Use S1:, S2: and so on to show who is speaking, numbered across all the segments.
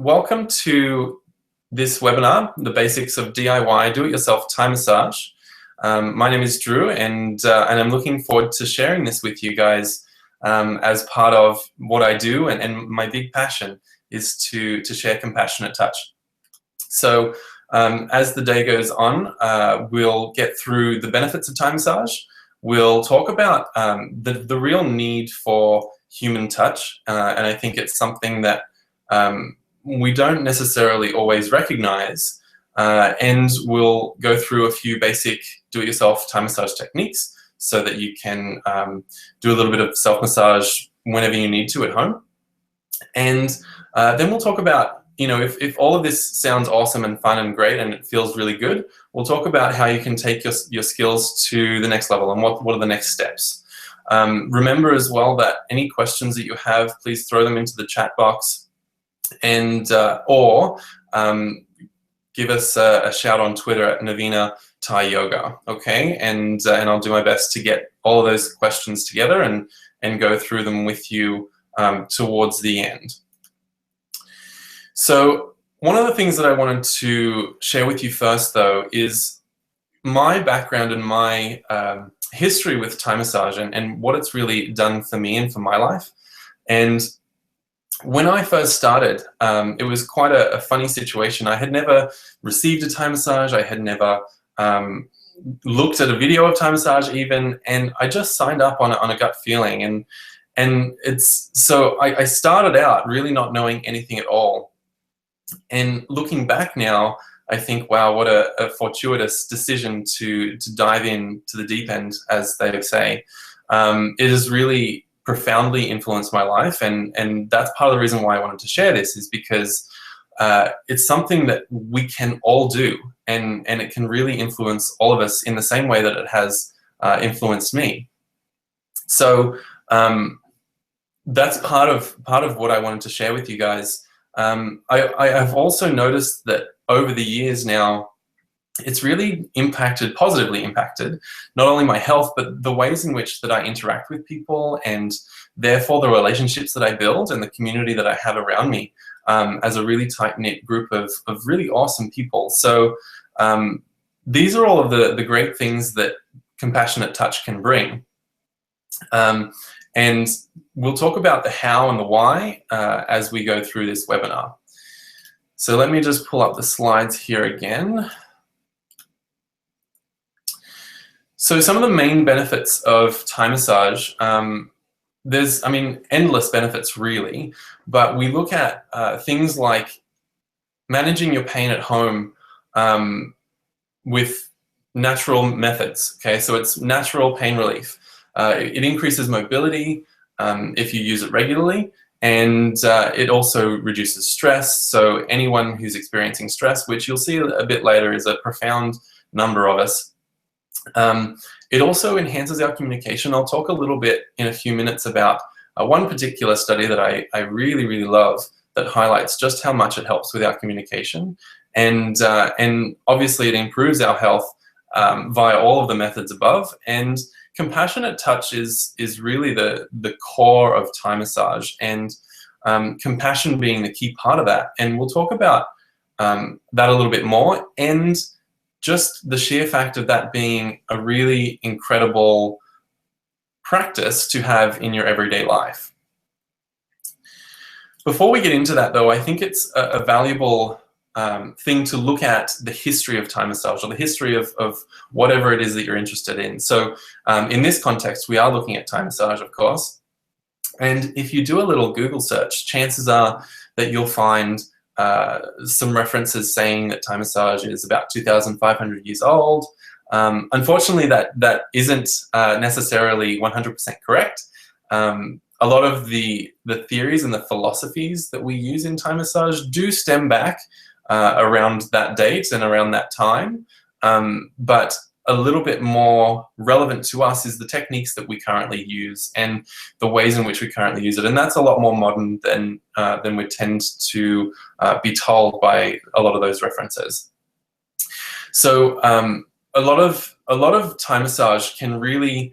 S1: welcome to this webinar, The Basics of DIY Do-It-Yourself Thai Massage. My name is Drew, and I'm looking forward to sharing this with you guys as part of what I do, and my big passion is to share compassionate touch. So as the day goes on, we'll get through the benefits of Thai massage. We'll talk about the real need for human touch, and I think it's something that we don't necessarily always recognize, and we'll go through a few basic do-it-yourself Thai massage techniques so that you can do a little bit of self-massage whenever you need to at home. And then we'll talk about, you know, if all of this sounds awesome and fun and great and it feels really good, we'll talk about how you can take your skills to the next level and what are the next steps. Remember as well that any questions that you have, please throw them into the chat box, and or give us a shout on Twitter at Navina Thai Yoga, okay? And I'll do my best to get all of those questions together and go through them with you towards the end. So one of the things that I wanted to share with you first, though, is my background and my history with Thai massage and what it's really done for me and for my life. And when I first started, it was quite a funny situation. I had never received a Thai massage. I had never looked at a video of Thai massage even, and I just signed up on a gut feeling. And it's so I started out really not knowing anything at all. And looking back now, I think, wow, what a fortuitous decision to dive in to the deep end, as they say. It has really profoundly influenced my life, and that's part of the reason why I wanted to share this, is because it's something that we can all do, and it can really influence all of us in the same way that it has influenced me. So that's part of what I wanted to share with you guys. I've also noticed that over the years now, it's really positively impacted, not only my health, but the ways in which that I interact with people, and therefore the relationships that I build and the community that I have around me as a really tight-knit group of really awesome people. So these are all of the great things that compassionate touch can bring. And we'll talk about the how and the why as we go through this webinar. So let me just pull up the slides here again. So some of the main benefits of Thai massage, there's, endless benefits really, but we look at things like managing your pain at home with natural methods, okay? So it's natural pain relief. It increases mobility if you use it regularly, and it also reduces stress. So anyone who's experiencing stress, which you'll see a bit later is a profound number of us, it also enhances our communication. I'll talk a little bit in a few minutes about one particular study that I really, really love that highlights just how much it helps with our communication. And obviously it improves our health via all of the methods above. And compassionate touch is really the core of Thai massage, and compassion being the key part of that. And we'll talk about that a little bit more, and just the sheer fact of that being a really incredible practice to have in your everyday life. Before we get into that, though, I think it's a valuable thing to look at the history of Thai massage, or the history of whatever it is that you're interested in. So in this context, we are looking at Thai massage, of course. And if you do a little Google search, chances are that you'll find some references saying that Thai massage is about 2,500 years old. Unfortunately, that isn't necessarily 100% correct. A lot of the theories and the philosophies that we use in Thai massage do stem back around that date and around that time, but a little bit more relevant to us is the techniques that we currently use and the ways in which we currently use it, and that's a lot more modern than we tend to be told by a lot of those references. So a lot of Thai massage can really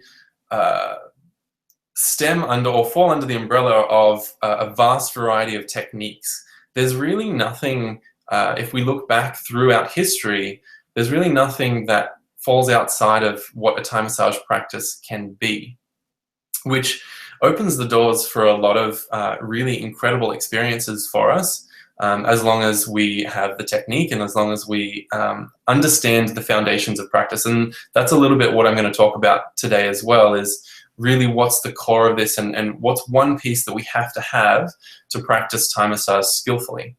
S1: stem under or fall under the umbrella of a vast variety of techniques there's really nothing, if we look back throughout history, there's really nothing that falls outside of what a Thai massage practice can be, which opens the doors for a lot of really incredible experiences for us, as long as we have the technique and as long as we understand the foundations of practice. And that's a little bit what I'm going to talk about today as well, is really what's the core of this, and what's one piece that we have to practice Thai massage skillfully.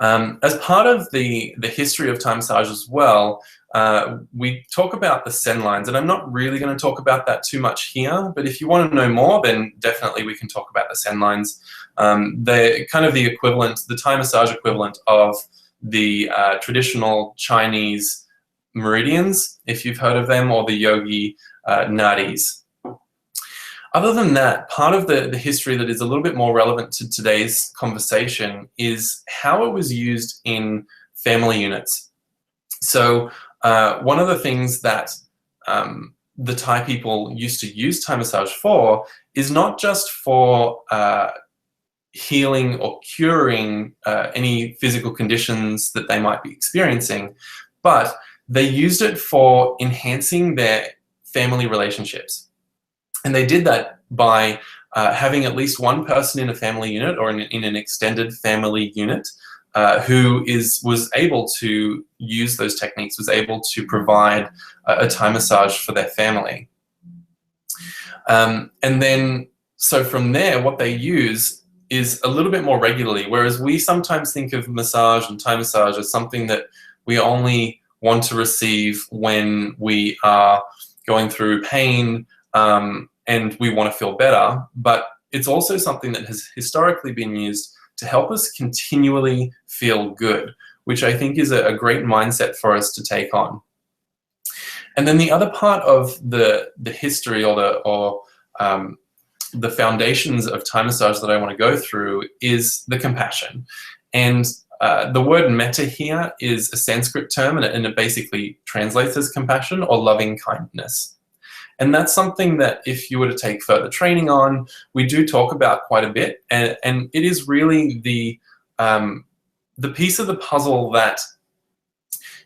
S1: As part of the history of Thai massage as well, we talk about the Sen lines, and I'm not really going to talk about that too much here, but if you want to know more, then definitely we can talk about the Sen lines. They're kind of the equivalent, the Thai massage equivalent of the traditional Chinese meridians, if you've heard of them, or the yogi nadis. Other than that, part of the history that is a little bit more relevant to today's conversation is how it was used in family units. So one of the things that the Thai people used to use Thai massage for is not just for healing or curing any physical conditions that they might be experiencing, but they used it for enhancing their family relationships. And they did that by having at least one person in a family unit or in an extended family unit who was able to use those techniques, was able to provide a Thai massage for their family. And then, so from there, what they use is a little bit more regularly, whereas we sometimes think of massage and Thai massage as something that we only want to receive when we are going through pain, and we want to feel better, but it's also something that has historically been used to help us continually feel good, which I think is a great mindset for us to take on. And then the other part of the history or the foundations of Thai massage that I want to go through is the compassion. And the word metta here is a Sanskrit term, and it basically translates as compassion or loving kindness. And that's something that if you were to take further training on, we do talk about quite a bit. And it is really the piece of the puzzle that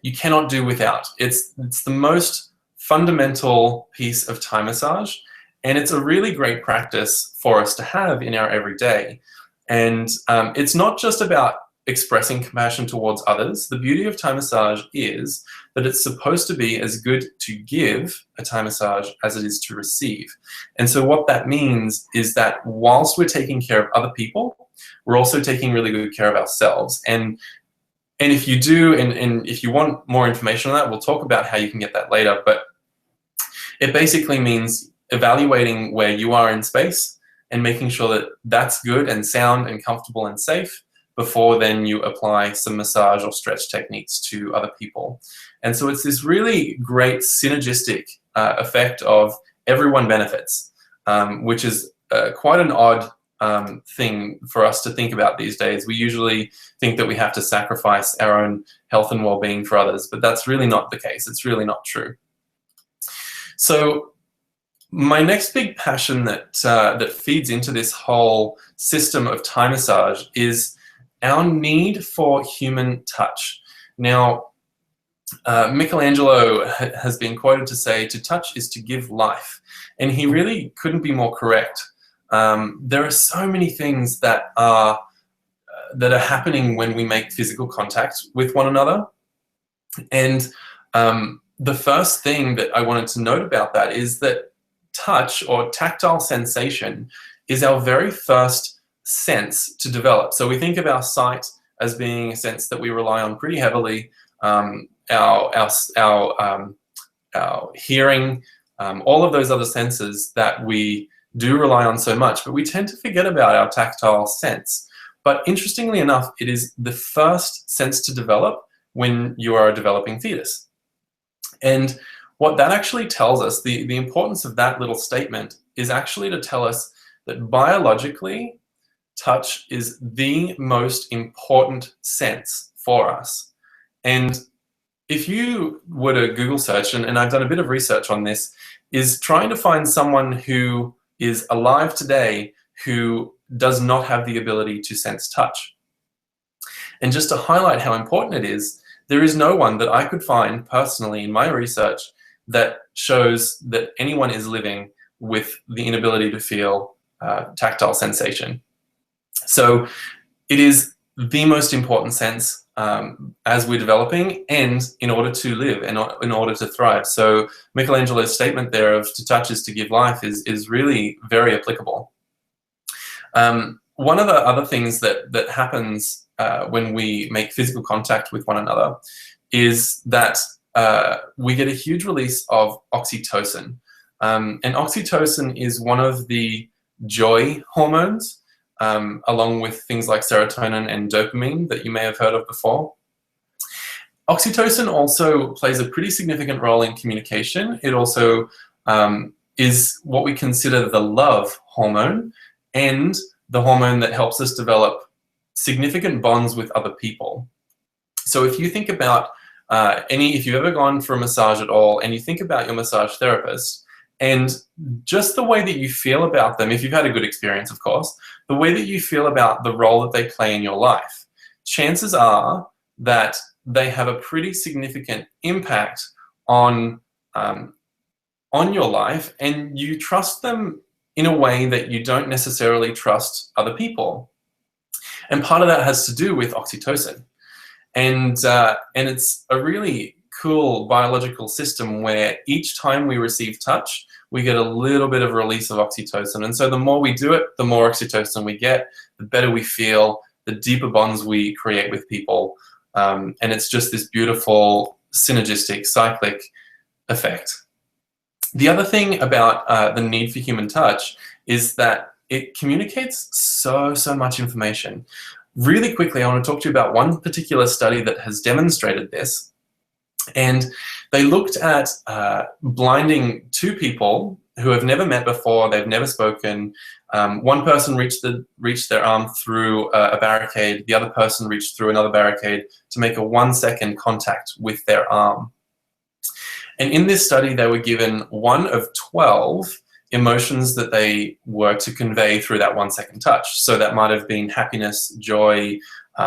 S1: you cannot do without. It's the most fundamental piece of Thai massage, and it's a really great practice for us to have in our everyday. And it's not just about expressing compassion towards others. The beauty of Thai massage is that it's supposed to be as good to give a Thai massage as it is to receive. And so what that means is that whilst we're taking care of other people, we're also taking really good care of ourselves. And if you do, and if you want more information on that, we'll talk about how you can get that later. But it basically means evaluating where you are in space and making sure that that's good and sound and comfortable and safe before then you apply some massage or stretch techniques to other people. And so it's this really great synergistic effect of everyone benefits, which is quite an odd thing for us to think about these days. We usually think that we have to sacrifice our own health and well-being for others, but that's really not the case. It's really not true. So my next big passion that feeds into this whole system of Thai massage is our need for human touch. Now, Michelangelo has been quoted to say, "To touch is to give life," and he really couldn't be more correct. There are so many things that are happening when we make physical contact with one another, and the first thing that I wanted to note about that is that touch or tactile sensation is our very first sense to develop. So we think of our sight as being a sense that we rely on pretty heavily, our hearing, all of those other senses that we do rely on so much, but we tend to forget about our tactile sense. But interestingly enough, it is the first sense to develop when you are a developing fetus. And what that actually tells us, the importance of that little statement is actually to tell us that biologically, touch is the most important sense for us. And if you were to Google search, and I've done a bit of research on this, is trying to find someone who is alive today who does not have the ability to sense touch. And just to highlight how important it is, there is no one that I could find personally in my research that shows that anyone is living with the inability to feel tactile sensation. So it is the most important sense as we're developing and in order to live and in order to thrive. So Michelangelo's statement there of to touch is to give life is really very applicable. One of the other things that happens when we make physical contact with one another is that we get a huge release of oxytocin. And oxytocin is one of the joy hormones, along with things like serotonin and dopamine that you may have heard of before. Oxytocin also plays a pretty significant role in communication. It also is what we consider the love hormone and the hormone that helps us develop significant bonds with other people. So if you think about if you've ever gone for a massage at all and you think about your massage therapist and just the way that you feel about them, if you've had a good experience, of course, the way that you feel about the role that they play in your life, chances are that they have a pretty significant impact on your life, and you trust them in a way that you don't necessarily trust other people. And part of that has to do with oxytocin. And it's a really cool biological system where each time we receive touch, we get a little bit of release of oxytocin. And so the more we do it, the more oxytocin we get, the better we feel, the deeper bonds we create with people. And it's just this beautiful synergistic cyclic effect. The other thing about the need for human touch is that it communicates so much information. Really quickly, I want to talk to you about one particular study that has demonstrated this. And they looked at blinding two people who have never met before, they've never spoken. One person reached their arm through a barricade, the other person reached through another barricade to make a 1-second contact with their arm. And in this study, they were given one of 12 emotions that they were to convey through that 1-second touch. So that might have been happiness, joy,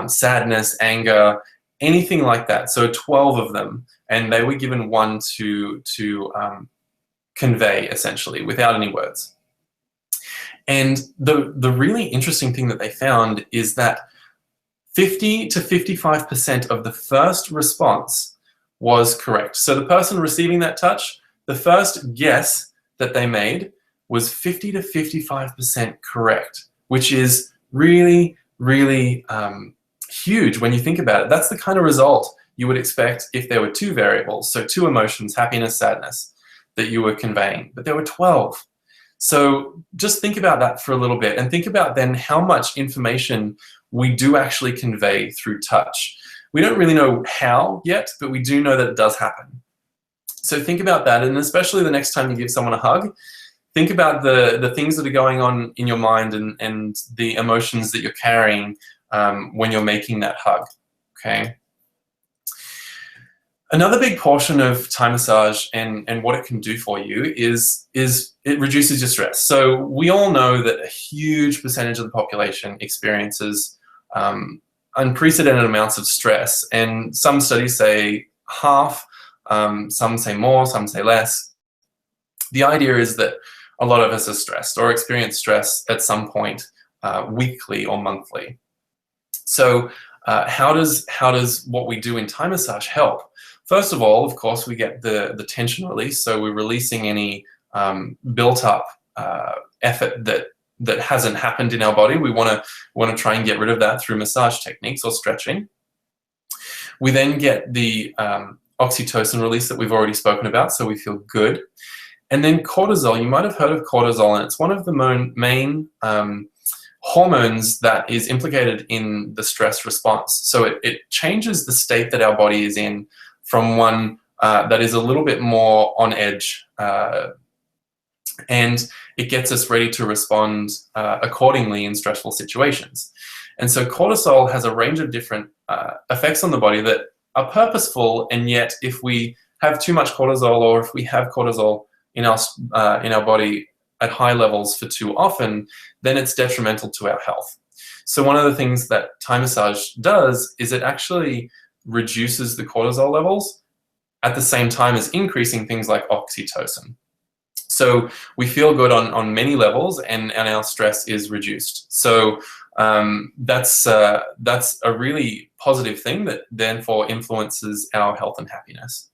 S1: sadness, anger, anything like that. So 12 of them, and they were given one to convey essentially without any words. And the really interesting thing that they found is that 50 to 55% of the first response was correct. So the person receiving that touch, the first guess that they made was 50 to 55% correct, which is really, really huge when you think about it. That's the kind of result you would expect if there were two variables, so two emotions, happiness, sadness, that you were conveying, but there were 12. So just think about that for a little bit and think about then how much information we do actually convey through touch. We don't really know how yet, but we do know that it does happen. So think about that, and especially the next time you give someone a hug, think about the things that are going on in your mind and the emotions that you're carrying when you're making that hug, okay? Another big portion of Thai massage and what it can do for you is it reduces your stress. So we all know that a huge percentage of the population experiences unprecedented amounts of stress, and some studies say half, some say more, some say less. The idea is that a lot of us are stressed or experience stress at some point, weekly or monthly. So how does what we do in Thai massage help? First of all, of course, we get the tension release. So we're releasing any built up effort that hasn't happened in our body. We want to try and get rid of that through massage techniques or stretching. We then get the oxytocin release that we've already spoken about, so we feel good. And then cortisol, you might have heard of cortisol, and it's one of the main hormones that is implicated in the stress response. So it changes the state that our body is in from one that is a little bit more on edge, and it gets us ready to respond accordingly in stressful situations. And so cortisol has a range of different effects on the body that are purposeful, and yet if we have too much cortisol, or if we have cortisol in our body at high levels for too often, then it's detrimental to our health. So one of the things that Thai massage does is it actually reduces the cortisol levels at the same time as increasing things like oxytocin. So we feel good on many levels, and our stress is reduced. So that's a really positive thing that therefore influences our health and happiness.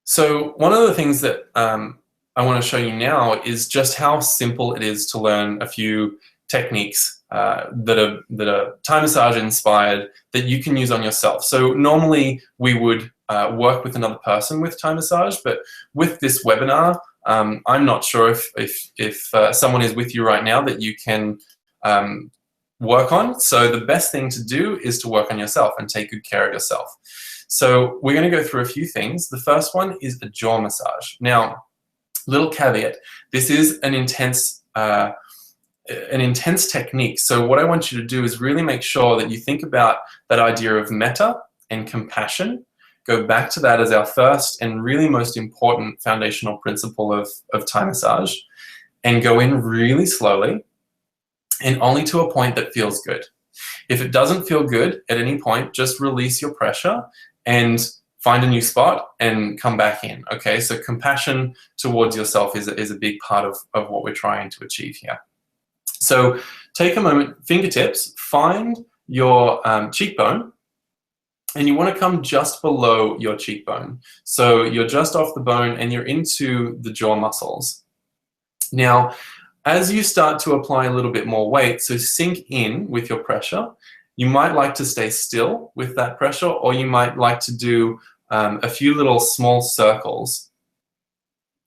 S1: So one of the things that I want to show you now is just how simple it is to learn a few techniques that are Thai massage inspired that you can use on yourself. So normally we would work with another person with Thai massage, but with this webinar, I'm not sure if someone is with you right now that you can work on. So the best thing to do is to work on yourself and take good care of yourself. So we're going to go through a few things. The first one is a jaw massage. Now, little caveat, this is an intense technique. So what I want you to do is really make sure that you think about that idea of metta and compassion. Go back to that as our first and really most important foundational principle of Thai massage, and go in really slowly and only to a point that feels good. If it doesn't feel good at any point, just release your pressure and find a new spot and come back in. Okay, so compassion towards yourself is a big part of what we're trying to achieve here. So take a moment, fingertips, find your cheekbone, and you want to come just below your cheekbone. So you're just off the bone and you're into the jaw muscles. Now, as you start to apply a little bit more weight, so sink in with your pressure, you might like to stay still with that pressure, or you might like to do a few little small circles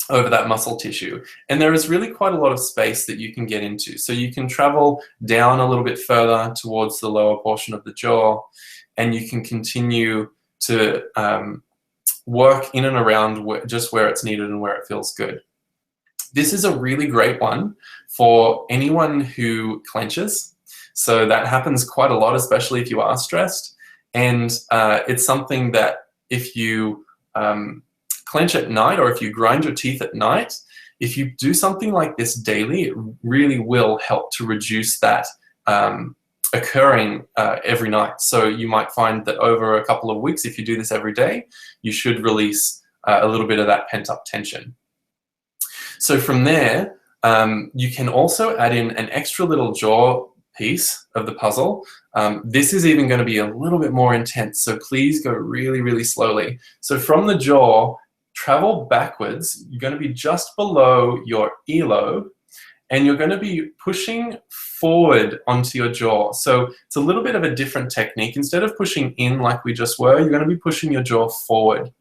S1: over that muscle tissue. And there is really quite a lot of space that you can get into. So you can travel down a little bit further towards the lower portion of the jaw, and you can continue to work in and around just where it's needed and where it feels good. This is a really great one for anyone who clenches. So that happens quite a lot, especially if you are stressed. And it's something that if you clench at night, or if you grind your teeth at night, if you do something like this daily, it really will help to reduce that occurring every night. So you might find that over a couple of weeks, if you do this every day, you should release a little bit of that pent-up tension. So from there, you can also add in an extra little jaw piece of the puzzle. This is even going to be a little bit more intense, so please go really, really slowly. So from the jaw, travel backwards. You're going to be just below your earlobe, and you're going to be pushing forward onto your jaw. So it's a little bit of a different technique. Instead of pushing in like we just were, you're going to be pushing your jaw forward.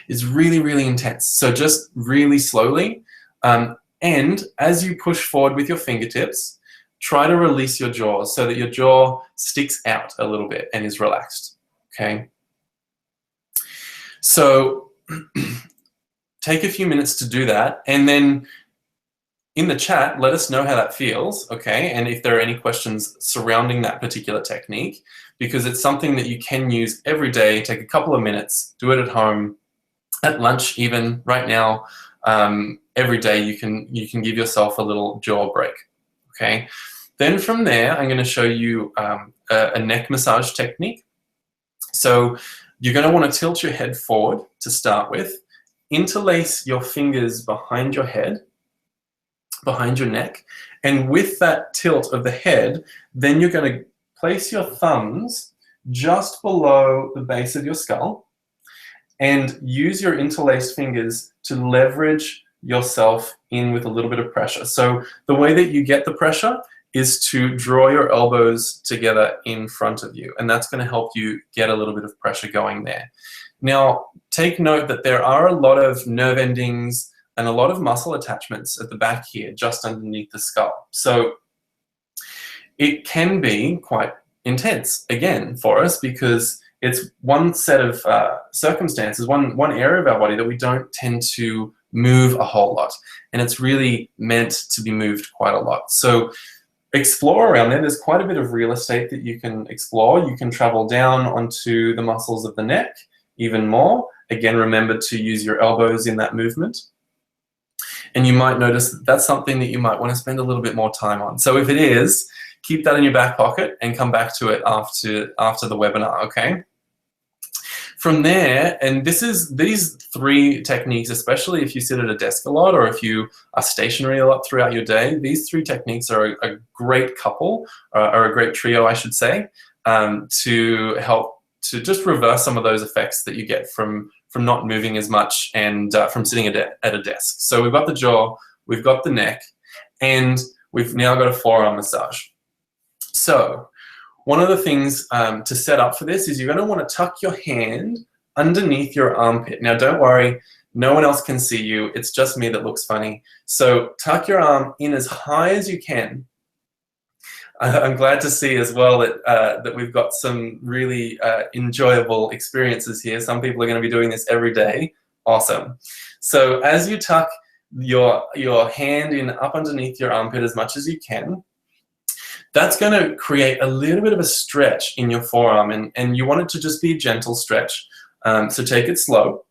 S1: It's really, really intense. So just really slowly. And as you push forward with your fingertips, try to release your jaw so that your jaw sticks out a little bit and is relaxed, okay? So take a few minutes to do that, and then in the chat, let us know how that feels, okay? And if there are any questions surrounding that particular technique, because it's something that you can use every day. Take a couple of minutes, do it at home, at lunch even, right now. Every day you can give yourself a little jaw break, okay? Then from there, I'm going to show you a neck massage technique. So you're going to want to tilt your head forward to start with, interlace your fingers behind your head, behind your neck, and with that tilt of the head, then you're going to place your thumbs just below the base of your skull and use your interlaced fingers to leverage yourself in with a little bit of pressure. So the way that you get the pressure is to draw your elbows together in front of you, and that's going to help you get a little bit of pressure going there. Now, take note that there are a lot of nerve endings and a lot of muscle attachments at the back here, just underneath the skull. So it can be quite intense, again, for us, because it's one set of circumstances, one area of our body that we don't tend to move a whole lot. And it's really meant to be moved quite a lot. So explore around there. There's quite a bit of real estate that you can explore. You can travel down onto the muscles of the neck even more. Again, remember to use your elbows in that movement. And you might notice that that's something that you might want to spend a little bit more time on. So if it is, keep that in your back pocket and come back to it after the webinar, okay? From there, and these 3 techniques, especially if you sit at a desk a lot or if you are stationary a lot throughout your day, these 3 techniques are a great couple, or a great trio, I should say, to help to just reverse some of those effects that you get from not moving as much and from sitting at a desk. So we've got the jaw, we've got the neck, and we've now got a forearm massage. So one of the things to set up for this is you're going to want to tuck your hand underneath your armpit. Now don't worry, no one else can see you, it's just me that looks funny. So tuck your arm in as high as you can. I'm glad to see as well that we've got some really enjoyable experiences here. Some people are going to be doing this every day. Awesome. So as you tuck your hand in up underneath your armpit as much as you can, that's going to create a little bit of a stretch in your forearm, and you want it to just be a gentle stretch. So take it slow.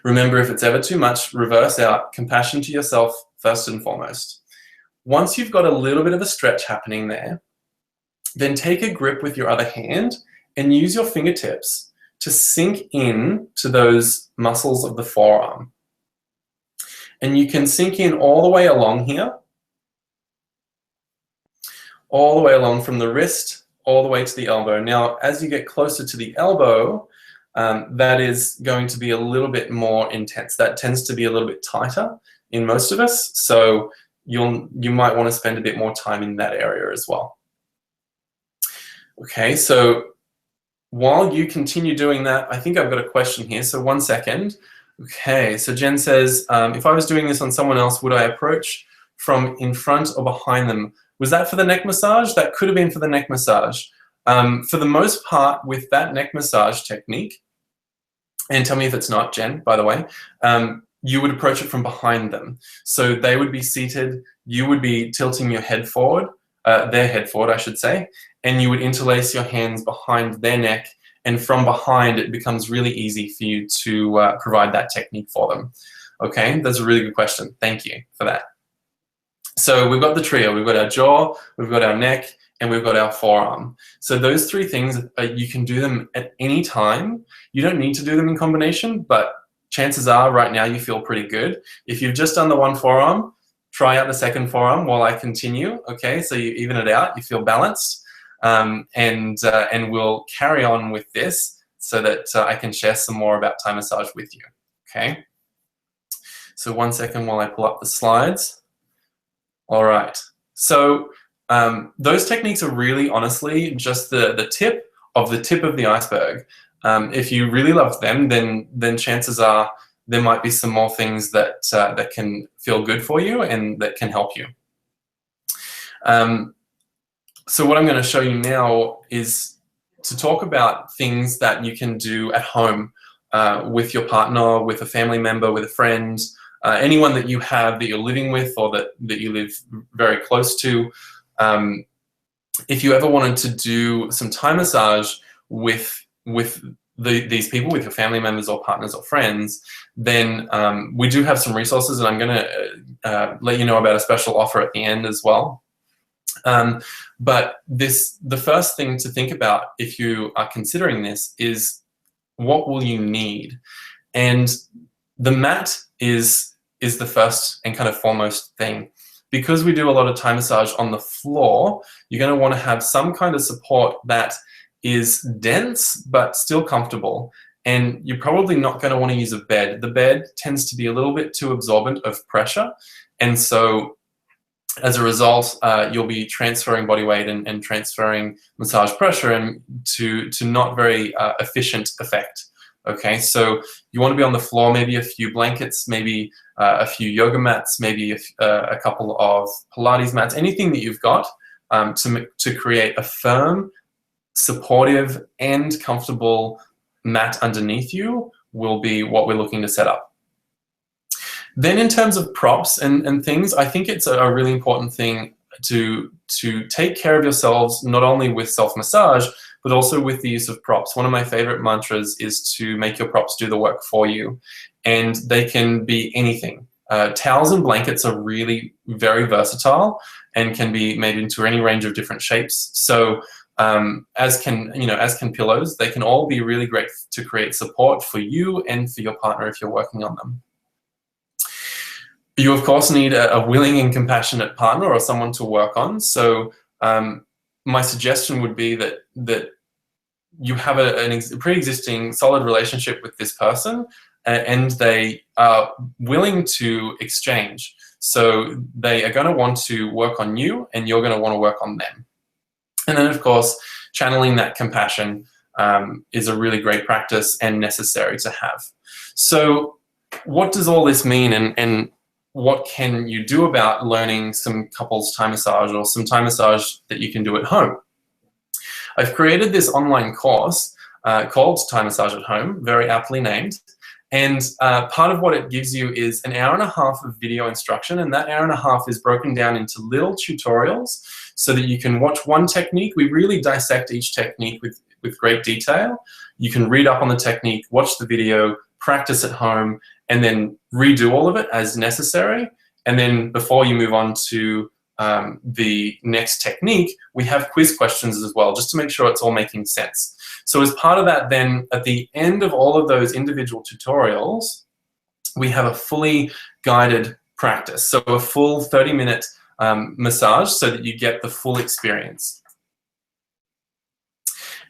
S1: Remember, if it's ever too much, reverse out. Compassion to yourself first and foremost. Once you've got a little bit of a stretch happening there, then take a grip with your other hand and use your fingertips to sink in to those muscles of the forearm. And you can sink in all the way along here, all the way along from the wrist, all the way to the elbow. Now, as you get closer to the elbow, that is going to be a little bit more intense. That tends to be a little bit tighter in most of us, so you might want to spend a bit more time in that area as well. Okay, so while you continue doing that, I think I've got a question here, so 1 second. Okay, so Jen says, if I was doing this on someone else, would I approach from in front or behind them? Was that for the neck massage? That could have been for the neck massage. For the most part, with that neck massage technique, and tell me if it's not, Jen, by the way, you would approach it from behind them. So they would be seated, you would be tilting your head forward, their head forward, I should say, and you would interlace your hands behind their neck, and from behind it becomes really easy for you to provide that technique for them. Okay, that's a really good question. Thank you for that. So we've got the trio, we've got our jaw, we've got our neck, and we've got our forearm. So those 3 things, you can do them at any time. You don't need to do them in combination, but chances are right now you feel pretty good. If you've just done the one forearm, try out the second forearm while I continue, okay? So you even it out, you feel balanced, and we'll carry on with this so that I can share some more about Thai massage with you, okay? So 1 second while I pull up the slides. All right, so those techniques are really honestly just the tip of the iceberg. If you really love them, then chances are there might be some more things that that can feel good for you and that can help you. So what I'm going to show you now is to talk about things that you can do at home with your partner, with a family member, with a friend, anyone that you have that you're living with or that you live very close to. If you ever wanted to do some Thai massage with these people, with your family members or partners or friends, then we do have some resources, and I'm going to let you know about a special offer at the end as well. But the first thing to think about if you are considering this is, what will you need? And the mat is the first and kind of foremost thing. Because we do a lot of Thai massage on the floor, you're going to want to have some kind of support that is dense but still comfortable. And you're probably not going to want to use a bed. The bed tends to be a little bit too absorbent of pressure. And so as a result, you'll be transferring body weight and transferring massage pressure and to not very efficient effect. Okay, so you want to be on the floor, maybe a few blankets, maybe a few yoga mats, maybe a couple of Pilates mats, anything that you've got to create a firm, supportive, and comfortable mat underneath you will be what we're looking to set up. Then in terms of props and things, I think it's a really important thing to take care of yourselves, not only with self-massage, but also with the use of props. One of my favorite mantras is to make your props do the work for you. And they can be anything. Towels and blankets are really very versatile and can be made into any range of different shapes. So as can pillows. They can all be really great to create support for you and for your partner if you're working on them. You, of course, need a willing and compassionate partner or someone to work on. So my suggestion would be that you have a pre-existing solid relationship with this person, and they are willing to exchange. So they are going to want to work on you, and you're going to want to work on them. And then, of course, channeling that compassion is a really great practice and necessary to have. So what does all this mean, and what can you do about learning some couples Thai massage or some Thai massage that you can do at home? I've created this online course called Thai Massage at Home, very aptly named. And part of what it gives you is an hour and a half of video instruction, and that hour and a half is broken down into little tutorials so that you can watch one technique. We really dissect each technique with great detail. You can read up on the technique, watch the video, practice at home, and then redo all of it as necessary. And then before you move on to the next technique, we have quiz questions as well, just to make sure it's all making sense. So as part of that, then at the end of all of those individual tutorials, we have a fully guided practice. So a full 30-minute massage so that you get the full experience.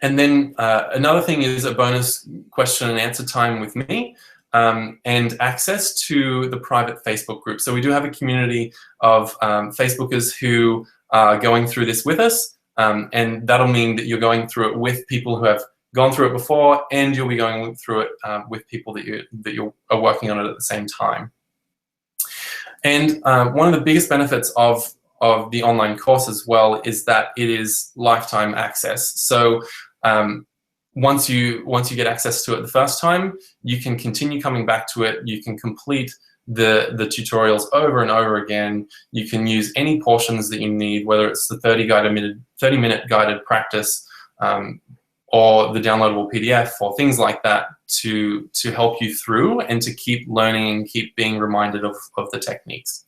S1: And then another thing is a bonus question and answer time with me. And access to the private Facebook group. So we do have a community of Facebookers who are going through this with us, and that'll mean that you're going through it with people who have gone through it before, and you'll be going through it with people that you are working on it at the same time. And one of the biggest benefits of the online course as well is that it is lifetime access. So once you get access to it the first time, you can continue coming back to it. You can complete the tutorials over and over again. You can use any portions that you need, whether it's the 30-minute guided practice or the downloadable PDF or things like that to help you through and to keep learning and keep being reminded of the techniques.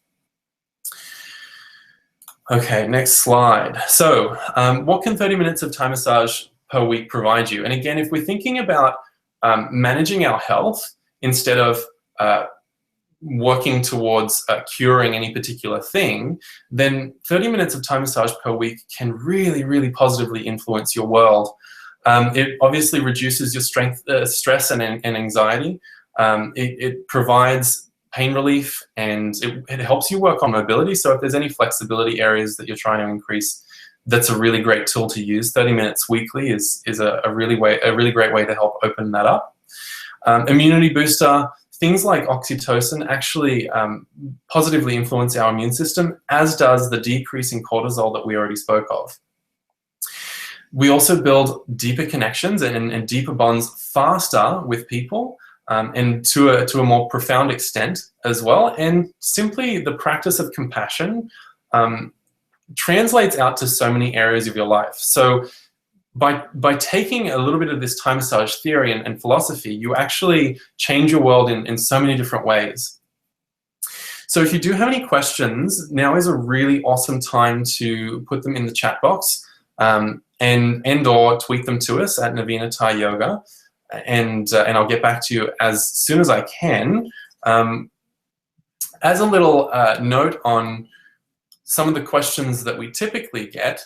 S1: Okay, next slide. So what can 30 minutes of Thai massage per week provide you? And again, if we're thinking about managing our health instead of working towards curing any particular thing, then 30 minutes of Thai massage per week can really, really positively influence your world. It obviously reduces your stress and anxiety. It provides pain relief, and it helps you work on mobility. So if there's any flexibility areas that you're trying to increase, that's a really great tool to use. 30 minutes weekly is a really great way to help open that up. Immunity booster, things like oxytocin actually positively influence our immune system, as does the decrease in cortisol that we already spoke of. We also build deeper connections and deeper bonds faster with people, and to a more profound extent as well. And simply the practice of compassion translates out to so many areas of your life. So by taking a little bit of this Thai massage theory and philosophy, you actually change your world in so many different ways. So if you do have any questions, now is a really awesome time to put them in the chat box and or tweet them to us at Navina Thai Yoga, and I'll get back to you as soon as I can. As a little note on some of the questions that we typically get,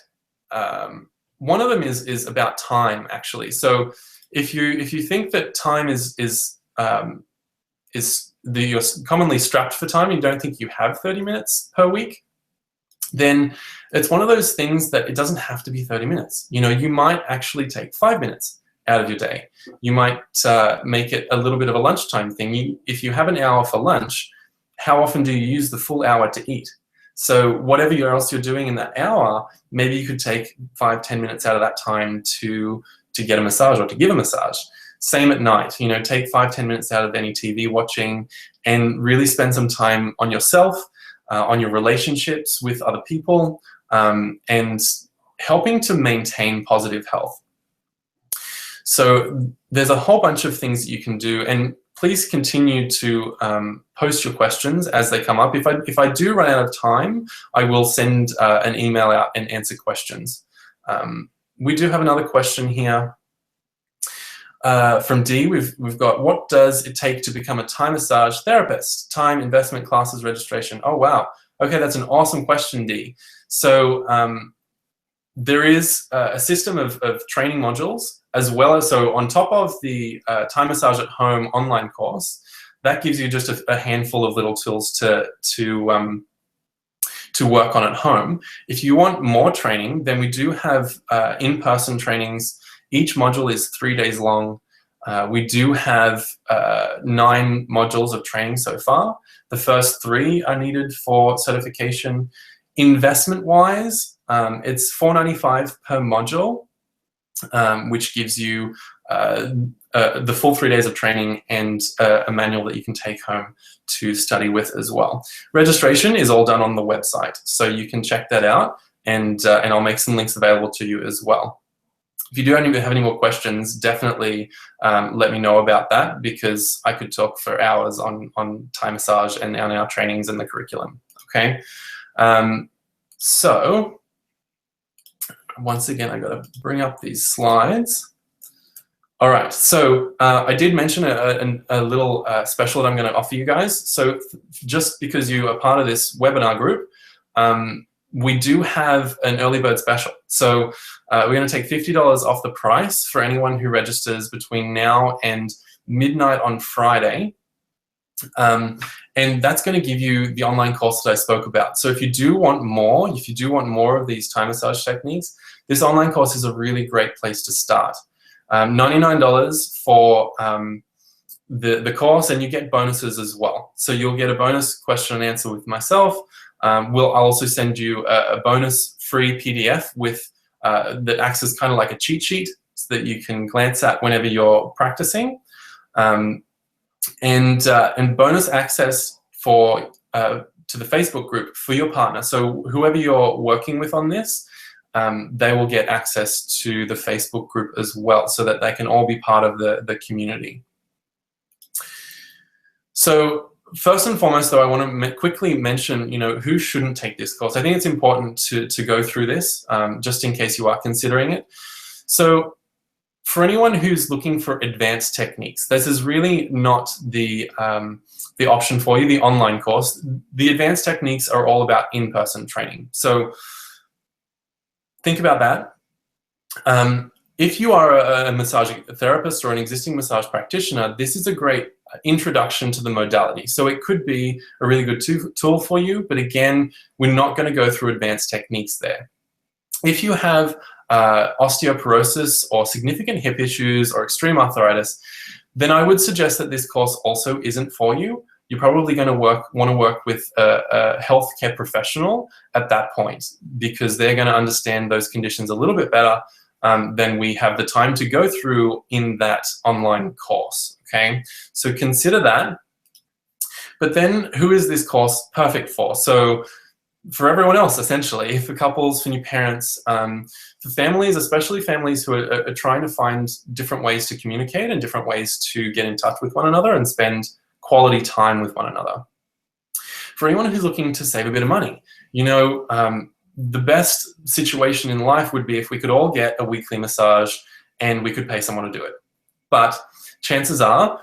S1: one of them is about time, actually. So if you think that time you're commonly strapped for time, you don't think you have 30 minutes per week, then it's one of those things that it doesn't have to be 30 minutes. You know, you might actually take 5 minutes out of your day. You might make it a little bit of a lunchtime thing. If you have an hour for lunch, how often do you use the full hour to eat? So whatever else you're doing in that hour, maybe you could take 5-10 minutes out of that time to get a massage or to give a massage. Same at night, you know, take 5-10 minutes out of any TV watching and really spend some time on yourself, on your relationships with other people, and helping to maintain positive health. So there's a whole bunch of things that you can do, and please continue to post your questions as they come up. If I do run out of time, I will send an email out and answer questions. We do have another question here from D. We've got, what does it take to become a Thai massage therapist? Time, investment, classes, registration. Oh, wow. Okay, that's an awesome question, D. So there is a system of training modules, as well as, so on top of the Thai Massage at Home online course, that gives you just a handful of little tools to work on at home. If you want more training, then we do have in-person trainings. Each module is 3 days long. We do have 9 modules of training so far. The first 3 are needed for certification. Investment-wise, it's $4.95 per module, which gives you the full 3 days of training and a manual that you can take home to study with as well. Registration is all done on the website, so you can check that out, and I'll make some links available to you as well. If you do have any more questions, definitely let me know about that, because I could talk for hours on Thai massage and on our trainings and the curriculum. Okay, so once again, I got to bring up these slides. All right, so I did mention a little special that I'm going to offer you guys. So just because you are part of this webinar group, we do have an early bird special. So we're going to take $50 off the price for anyone who registers between now and midnight on Friday. And that's going to give you the online course that I spoke about. So if you do want more, of these Thai massage techniques, this online course is a really great place to start. $99 for the course, and you get bonuses as well. So you'll get a bonus question and answer with myself. I'll also send you a bonus free PDF with that acts as kind of like a cheat sheet, so that you can glance at whenever you're practicing, and bonus access for to the Facebook group for your partner. So whoever you're working with on this, they will get access to the Facebook group as well, so that they can all be part of the community. So first and foremost, though, I want to quickly mention, who shouldn't take this course. I think it's important to go through this, just in case you are considering it. So for anyone who's looking for advanced techniques, this is really not the option for you, the online course. The advanced techniques are all about in-person training. So think about that. If you are a massage therapist or an existing massage practitioner, this is a great introduction to the modality. So it could be a really good tool for you, but again, we're not going to go through advanced techniques there. If you have osteoporosis or significant hip issues or extreme arthritis, then I would suggest that this course also isn't for you. You're probably going to want to work with a healthcare professional at that point, because they're going to understand those conditions a little bit better than we have the time to go through in that online course. Okay, so consider that. But then, who is this course perfect for? So for everyone else, essentially, for couples, for new parents, for families, especially families who are trying to find different ways to communicate and different ways to get in touch with one another and spend quality time with one another. For anyone who's looking to save a bit of money, the best situation in life would be if we could all get a weekly massage and we could pay someone to do it. But chances are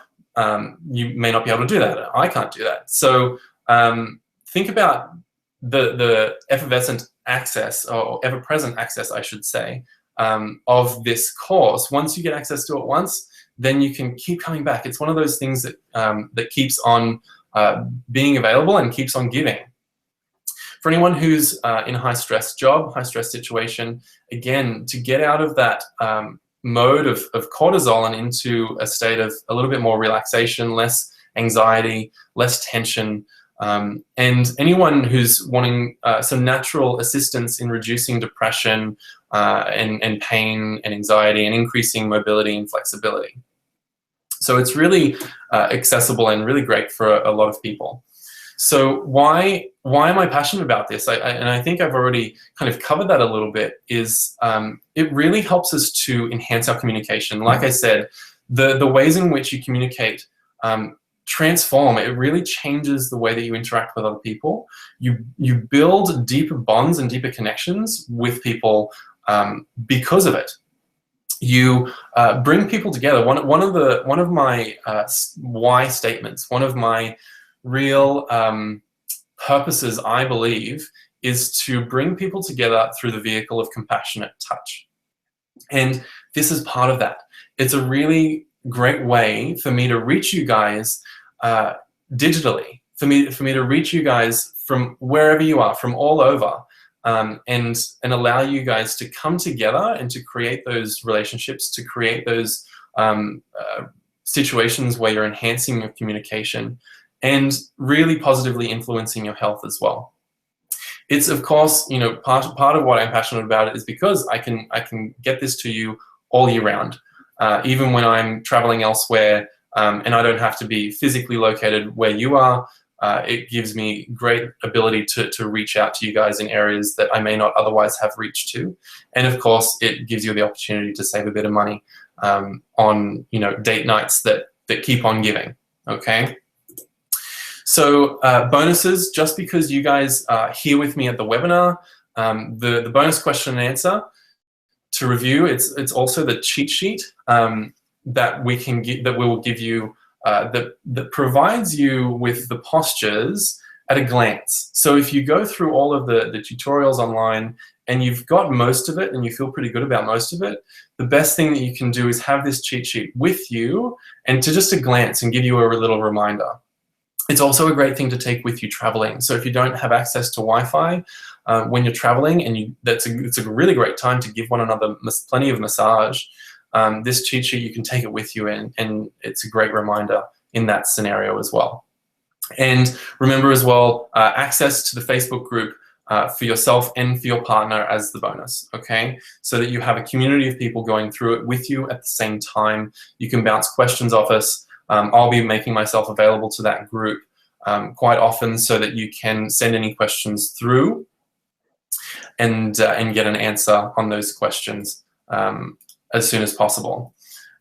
S1: you may not be able to do that. I can't do that. So think about the effervescent access, or ever-present access, I should say, of this course. Once you get access to it once, then you can keep coming back. It's one of those things that that keeps on being available and keeps on giving. For anyone who's in a high-stress job, high-stress situation, again, to get out of that mode of cortisol and into a state of a little bit more relaxation, less anxiety, less tension, and anyone who's wanting some natural assistance in reducing depression and pain and anxiety and increasing mobility and flexibility. So it's really accessible and really great for a lot of people. So why am I passionate about this? And I think I've already kind of covered that a little bit, is it really helps us to enhance our communication. Like I said, the ways in which you communicate transform. It really changes the way that you interact with other people. You build deeper bonds and deeper connections with people because of it. You bring people together. One of my why statements, one of my real purposes, I believe, is to bring people together through the vehicle of compassionate touch. And this is part of that. It's a really great way for me to reach you guys digitally, for me to reach you guys from wherever you are, from all over, and allow you guys to come together and to create those relationships, to create those situations where you're enhancing your communication and really positively influencing your health as well. It's, of course, you know, part of what I'm passionate about is because I can get this to you all year round, even when I'm traveling elsewhere, and I don't have to be physically located where you are. It gives me great ability to reach out to you guys in areas that I may not otherwise have reached to, and of course, it gives you the opportunity to save a bit of money on, you know, date nights that keep on giving. Okay. So bonuses, just because you guys are here with me at the webinar, the bonus question and answer to review, it's also the cheat sheet that we will give you that provides you with the postures at a glance. So if you go through all of the tutorials online and you've got most of it and you feel pretty good about most of it, the best thing that you can do is have this cheat sheet with you and to just a glance and give you a little reminder. It's also a great thing to take with you traveling. So if you don't have access to Wi-Fi when you're traveling, and it's a really great time to give one another plenty of massage. This cheat sheet, you can take it with you, and it's a great reminder in that scenario as well. And remember as well, access to the Facebook group for yourself and for your partner as the bonus, okay? So that you have a community of people going through it with you at the same time. You can bounce questions off us. I'll be making myself available to that group quite often so that you can send any questions through and get an answer on those questions as soon as possible.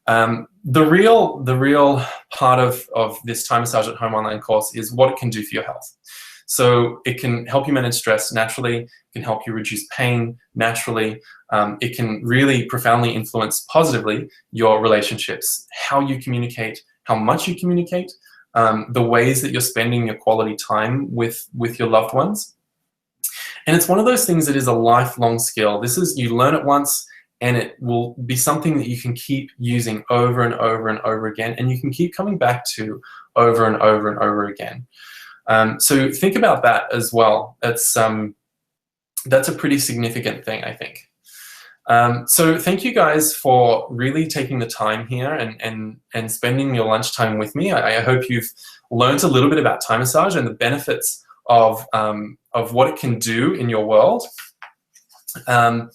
S1: The real part of this Thai Massage at Home online course is what it can do for your health. So it can help you manage stress naturally, it can help you reduce pain naturally, it can really profoundly influence positively your relationships, how you communicate, how much you communicate, the ways that you're spending your quality time with your loved ones. And it's one of those things that is a lifelong skill. You learn it once, and it will be something that you can keep using over and over and over again, and you can keep coming back to over and over and over again. So think about that as well. That's a pretty significant thing, I think. So thank you guys for really taking the time here and spending your lunchtime with me. I hope you've learned a little bit about Thai massage and the benefits of what it can do in your world. And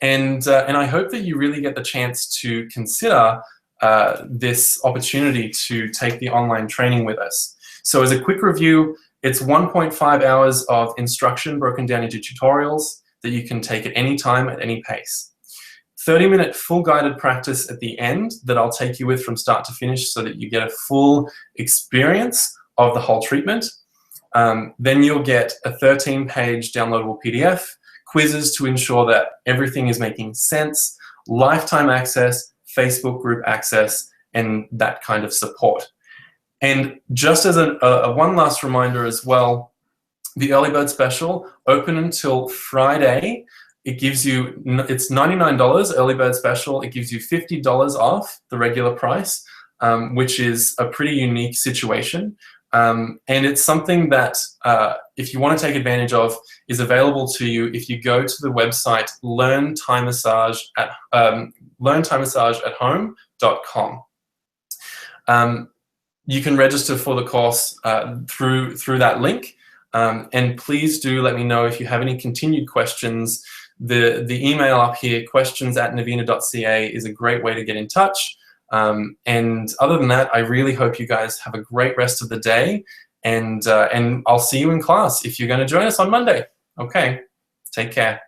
S1: I hope that you really get the chance to consider this opportunity to take the online training with us. So as a quick review, it's 1.5 hours of instruction broken down into tutorials that you can take at any time, at any pace. 30-minute full guided practice at the end that I'll take you with from start to finish so that you get a full experience of the whole treatment. Then you'll get a 13-page downloadable PDF, quizzes to ensure that everything is making sense, lifetime access, Facebook group access, and that kind of support. And just as a one last reminder as well, the early bird special, open until Friday. It gives you, it's $99 early bird special. It gives you $50 off the regular price, which is a pretty unique situation. And it's something that, if you want to take advantage of, is available to you if you go to the website learnthaimmassageathome.com. You can register for the course through that link. And please do let me know if you have any continued questions. The email up here, questions@navina.ca, is a great way to get in touch. And other than that, I really hope you guys have a great rest of the day, and I'll see you in class if you're going to join us on Monday. Okay, take care.